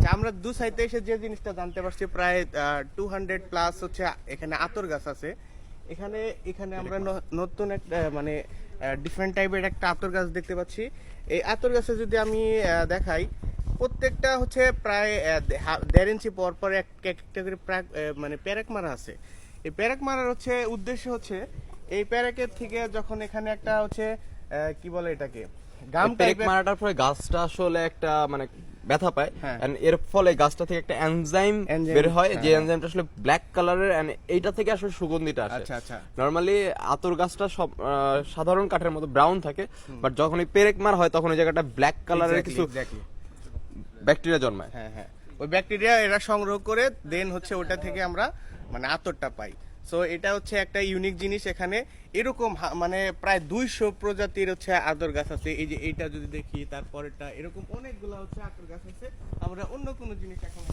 আচ্ছা, আমরা দু সাইডে এসে যে জিনিসটা জানতে পারছি প্রায় 200 প্লাস হচ্ছে এখানে আতর গাছ আছে। এখানে এখানে আমরা নতুন একটা মানে ডিফারেন্ট টাইপের একটা আতর গাছ দেখতে পাচ্ছি। এই আতর গাছে যদি আমি দেখাই, প্রত্যেকটা হচ্ছে প্রায় 1.5 ইঞ্চি পর পর একটা করে মানে প্যারাক মারা আছে। এই প্যারাক মারার হচ্ছে উদ্দেশ্য হচ্ছে এই প্যারাকের থেকে যখন এখানে একটা হচ্ছে কি বলে এটাকে গাম পেরেক টাইপের মারাটার পরে গাছটা আসলে একটা মানে ব্যথা পায়, হ্যাঁ। and এর ফলে গাছটা থেকে একটা এনজাইম বের হয়, যে হ্যাঁ। এনজাইমটা আসলে ব্ল্যাক কালারের, এন্ড এইটা থেকে আসলে সুগন্ধিটা আসে। আচ্ছা আচ্ছা নরমালি আতর গাছটা সব সাধারণ কাঠের মতো ব্রাউন থাকে, বাট যখন এই পেরেক মার হয় তখন ওই জায়গাটা ব্ল্যাক কালারের কিছু এক্স্যাক্টলি ব্যাকটেরিয়া জন্মায়। হ্যাঁ হ্যাঁ, ওই ব্যাকটেরিয়া এরা সংগ্রহ করে দেন হচ্ছে ওটা থেকে আমরা মানে আতরটা পাই। সো এটা হচ্ছে একটা ইউনিক জিনিস। এখানে এরকম মানে প্রায় 200 প্রজাতির হচ্ছে আতর গাছ আছে। এই যে এইটা যদি দেখি, তারপরেরটা এরকম অনেকগুলো হচ্ছে আতর গাছ আছে। আমরা অন্য কোনো জিনিস এখন